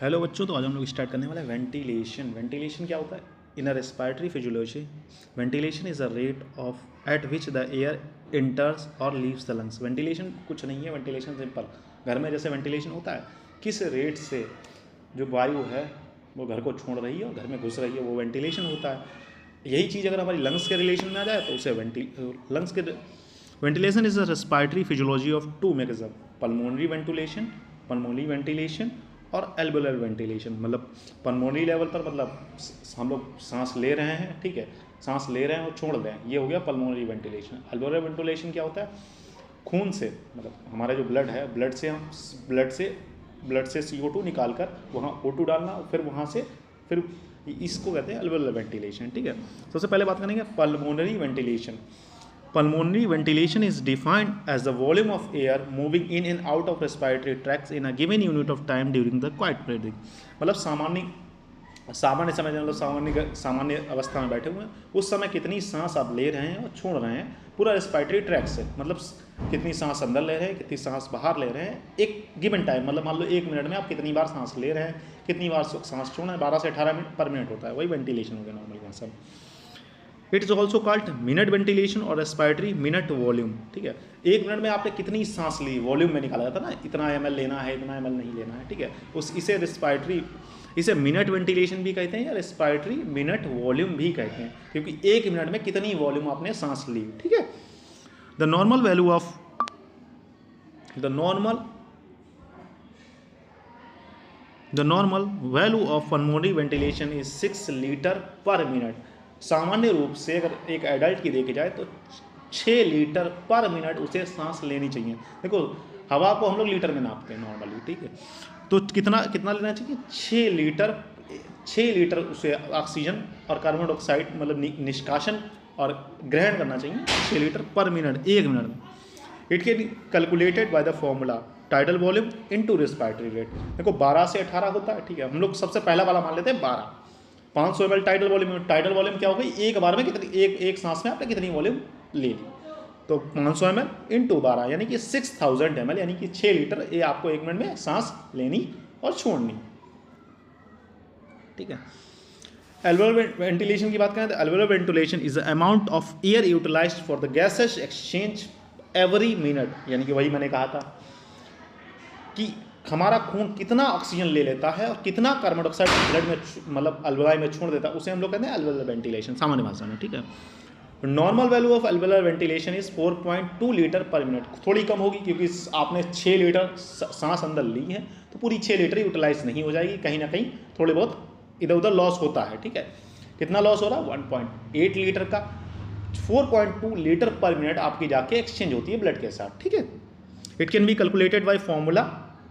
Hello बच्चों, तो आज हम लोग स्टार्ट करने वाले हैं वेंटिलेशन। वेंटिलेशन क्या होता है? In a respiratory physiology, ventilation is a rate of at which the air enters और लीव्स द लंग्स। वेंटिलेशन कुछ नहीं है, वेंटिलेशन सिंपल घर में जैसे वेंटिलेशन होता है, किस रेट से जो वायु है वो घर को छोड़ रही है और घर में घुस रही है, वो वेंटिलेशन होता है। यही चीज़ अगर हमारी लंग्स के रिलेशन में आ जाए तो उसे लंग्स के ventilation is a respiratory physiology of two mechanism, pulmonary ventilation और एल्वेओलर वेंटिलेशन। मतलब पल्मोनरी लेवल पर मतलब हम लोग सांस ले रहे हैं, ठीक है, सांस ले रहे हैं और छोड़ रहे हैं, ये हो गया पल्मोनरी वेंटिलेशन। एल्वेओलर वेंटिलेशन क्या होता है? खून से, मतलब हमारा जो ब्लड है, ब्लड से CO2 निकाल कर वहाँ O2 डालना, फिर वहाँ से फिर इसको कहते हैं एल्वेओलर वेंटिलेशन, ठीक है। सबसे पहले बात करेंगे pulmonary ventilation. Pulmonary ventilation is defined as the volume of air moving in and out of respiratory tracts in a given unit of time during the quiet breathing। मतलब सामान्य समय, मतलब सामान्य अवस्था में बैठे हुए हैं, उस समय कितनी सांस आप ले रहे हैं और छोड़ रहे हैं पूरा रेस्पिरेटरी ट्रैक्ट से, मतलब कितनी सांस अंदर ले रहे हैं, कितनी सांस बाहर ले रहे हैं एक गिवन टाइम। मतलब मान लो 1 मिनट में आप कितनी बार सांस ले रहे हैं, कितनी बार सांस छोड़ रहे हैं, 12 से 18 मिनट पर मिनट होता है, वही वेंटिलेशन हो गया नॉर्मल भाषा में। It is also called minute ventilation और रेस्पिरेटरी मिनट वॉल्यूम, ठीक है। 1 मिनट में आपने कितनी सांस ली, वॉल्यूम में निकाला जाता है ना, इतना ml लेना है, इतना ml नहीं लेना है, ठीक है। इसे मिनट वेंटिलेशन भी कहते हैं या रेस्पिरेटरी मिनट वॉल्यूम भी कहते हैं, क्योंकि 1 मिनट में कितनी वॉल्यूम आपने सांस ली, ठीक है। The normal value of pulmonary ventilation is 6 litre पर मिनट। सामान्य रूप से अगर एक एडल्ट की देखी जाए तो 6 लीटर पर मिनट उसे सांस लेनी चाहिए। देखो, हवा को हम लोग लीटर में नापते हैं नॉर्मली, ठीक है, तो कितना लेना चाहिए? 6 लीटर उसे ऑक्सीजन और कार्बन डाइऑक्साइड मतलब निष्कासन और ग्रहण करना चाहिए 6 लीटर पर मिनट 1 मिनट में। It can calculated by the formula tidal volume into respiratory rate. देखो 12 से 18 होता है, ठीक है, हम लोग सबसे पहला वाला मान लेते हैं 12। 500 ml टाइडल वॉल्यूम क्या हो गई? एक बार में कितनी, एक सांस में आपने कितनी वॉल्यूम ले ली, तो 500 ml इंटू 12 यानी कि 6000 ml, यानी कि 6 लीटर ये आपको 1 मिनट में सांस लेनी और छोड़नी, ठीक है। एल्वेओलर वेंटिलेशन की बात करें तो alveolar ventilation is the amount of air utilized for the gases exchange every minute, यानी कि वही मैंने कहा था कि हमारा खून कितना ऑक्सीजन ले लेता है और कितना कार्बन डाइऑक्साइड ब्लड में मतलब अल्वेलाई में छोड़ देता है, उसे हम लोग कहते हैं एल्वेओलर वेंटिलेशन सामान्य भाषा में, ठीक है। Normal value of एल्वेओलर ventilation is 4.2 litre पर मिनट। थोड़ी कम होगी क्योंकि आपने 6 लीटर सांस अंदर ली है, तो पूरी 6 लीटर यूटिलाइज नहीं हो जाएगी, कहीं ना कहीं थोड़े बहुत इधर उधर लॉस होता है, ठीक है। कितना लॉस हो रहा है? 1.8 लीटर का। 4.2 लीटर पर मिनट आपकी जाके एक्सचेंज होती है ब्लड के साथ, ठीक है। It can be calculated by formula.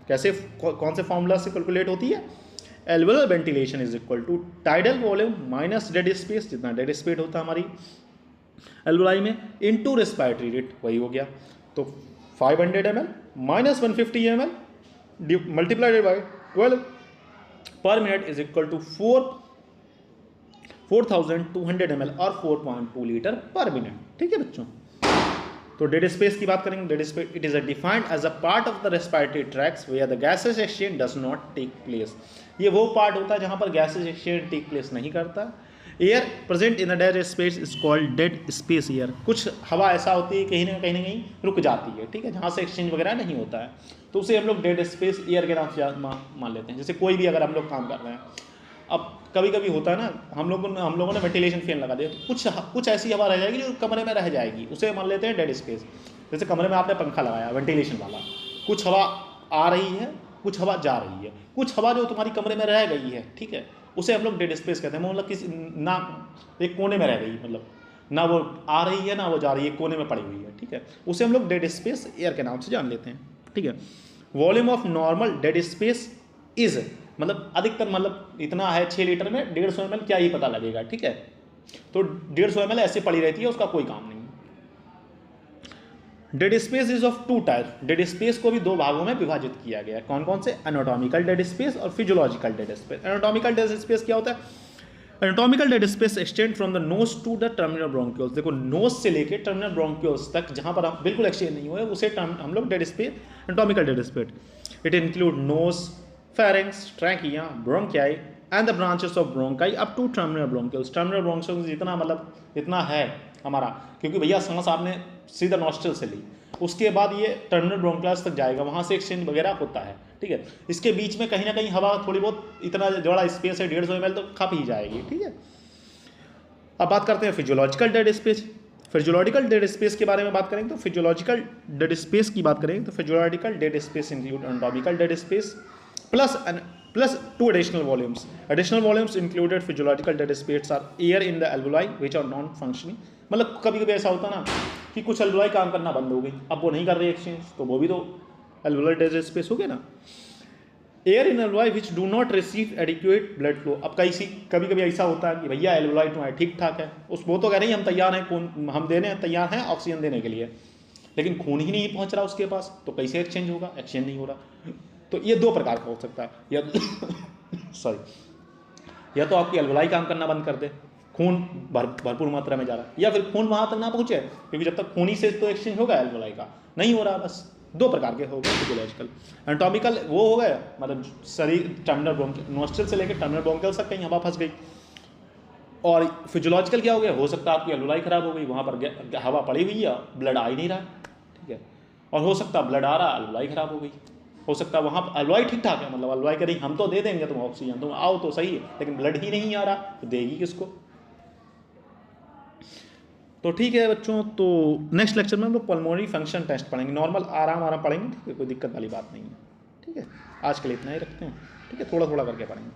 कैसे, कौन से फॉर्मूला से कैलकुलेट होती है? Alveolar ventilation is equal to tidal volume minus dead space, जितना डेड स्पेस होता है हमारी एल्वेओलाई में, इनटू रेस्पिरेटरी रेट, वही हो गया। तो 500 ml minus 150 ml multiplied by 12 per minute is equal to 4200 ml और 4.2 लीटर पर मिनट, ठीक है बच्चों। तो डेड स्पेस की बात करेंगे। Dead space it is defined as a part of the respiratory tracts where the gases exchange does not take place. ये वो पार्ट होता है जहां पर गैसेस एक्सचेंज टेक प्लेस नहीं करता। Air present in the dead space is called dead space air. कुछ हवा ऐसा होती है कहीं ना कहीं रुक जाती है, ठीक है, जहाँ से एक्सचेंज वगैरह नहीं होता है, तो उसे हम लोग डेड स्पेस एयर के नाम से मान लेते हैं। जैसे कोई भी अगर हम लोग काम कर रहे हैं, अब कभी कभी होता है ना, हम लोगों ने वेंटिलेशन फैन लगा दिया, तो कुछ ऐसी हवा रह जाएगी जो कमरे में रह जाएगी, उसे मान लेते हैं डेड स्पेस। जैसे कमरे में आपने पंखा लगाया वेंटिलेशन वाला, कुछ हवा आ रही है, कुछ हवा जा रही है, कुछ हवा जो तुम्हारी कमरे में रह गई है, ठीक है, उसे हम लोग डेड स्पेस कहते हैं। मतलब किसी ना एक कोने में रह गई, मतलब ना वो आ रही है ना वो जा रही है, कोने में पड़ी हुई है, ठीक है, उसे हम लोग डेड स्पेस एयर के नाम से जान लेते हैं, ठीक है। Volume of normal dead space is, मतलब अधिकतर, मतलब इतना है 6 लीटर में 150 ml, क्या ही पता लगेगा, ठीक है। तो 150 ml ऐसे पड़ी रहती है, उसका कोई काम नहीं। Dead space is of 2 type. Dead space को भी 2 भागों में विभाजित किया गया है। कौन कौन से? एनाटॉमिकल डेड स्पेस और physiological dead space. Anatomical dead space क्या होता है? Anatomical dead space extend from the nose to the terminal bronchioles. देखो, नोज से लेके टर्मिनल ब्रोंक्यूल्स तक जहां पर बिल्कुल एक्सचेंज नहीं हुए, उसे हम लोग dead space, anatomical dead space. It include nose, pharynx, trachea, bronchi and the branches of bronchi up to terminal bronchioles. terminal bronchioles जितना मतलब इतना है हमारा, क्योंकि भैया सांस आपने सीधा नॉस्ट्रल से ली, उसके बाद ये टर्मिनल ब्रोंकियल्स तक जाएगा, वहाँ से एक्सचेंज वगैरह होता है, ठीक है। इसके बीच में कहीं ना कहीं हवा थोड़ी बहुत, इतना बड़ा स्पेस है 150 ml, तो खप ही जाएगी, ठीक है। अब बात करते हैं physiological dead space. Physiological dead space के बारे में बात करेंगे तो फिजियोलॉजिकल डेड स्पेस की बात करेंगे तो physiological dead space include anatomical dead space plus 2 additional volumes. Additional volumes included physiological dead spaces are air in the alveoli which are non-functioning. मतलब कभी कभी ऐसा होता ना कि कुछ alveoli काम करना बंद हो गई, अब वो नहीं कर रही एक्सचेंज, तो वो भी तो alveolar dead space हो गया ना। Air in alveoli which do not receive adequate blood flow. अब कभी कभी ऐसा होता है कि भैया alveoli तुम्हारे ठीक ठाक है, उस वो तो कह रही हम तैयार हैं, खून हम देने तैयार हैं ऑक्सीजन देने के लिए, लेकिन खून ही नहीं पहुंच रहा उसके पास, तो कैसे एक्सचेंज होगा? एक्सचेंज नहीं हो रहा। तो ये दो प्रकार का हो सकता है, या सॉरी, या तो आपकी alveoli काम करना बंद कर दे, खून भरपूर मात्रा में जा रहा है, या फिर खून वहाँ तक ना पहुँचे, क्योंकि जब तक खून ही से तो एक्सचेंज होगा alveoli का, नहीं हो रहा। बस दो प्रकार के हो गए फिजियोलॉजिकल। एनाटॉमिकल वो हो गए मतलब शरीर टर्मिनल ब्रोंकियल, नॉस्ट्रल से लेकर टर्मिनल ब्रोंकियल तक कहीं हवा फंस गई। और फिजियोलॉजिकल क्या हो गया? हो सकता है आपकी alveoli खराब हो गई, वहाँ पर हवा पड़ी हुई है, ब्लड आ ही नहीं रहा, ठीक है। और हो सकता है ब्लड आ रहा, alveoli खराब हो गई। हो सकता है वहाँ alveoli ठीक ठाक है, मतलब alveoli कह रही हम तो दे देंगे तुम ऑक्सीजन, तुम आओ तो सही है, लेकिन ब्लड ही नहीं आ रहा, तो देगी किसको? तो ठीक है बच्चों, तो नेक्स्ट लेक्चर में हम लोग पल्मोनरी फंक्शन टेस्ट पढ़ेंगे, नॉर्मल आराम पढ़ेंगे, ठीक है, कोई दिक्कत वाली बात नहीं है, ठीक है। आज के लिए इतना ही रखते हैं, ठीक है, थोड़ा थोड़ा करके पढ़ेंगे।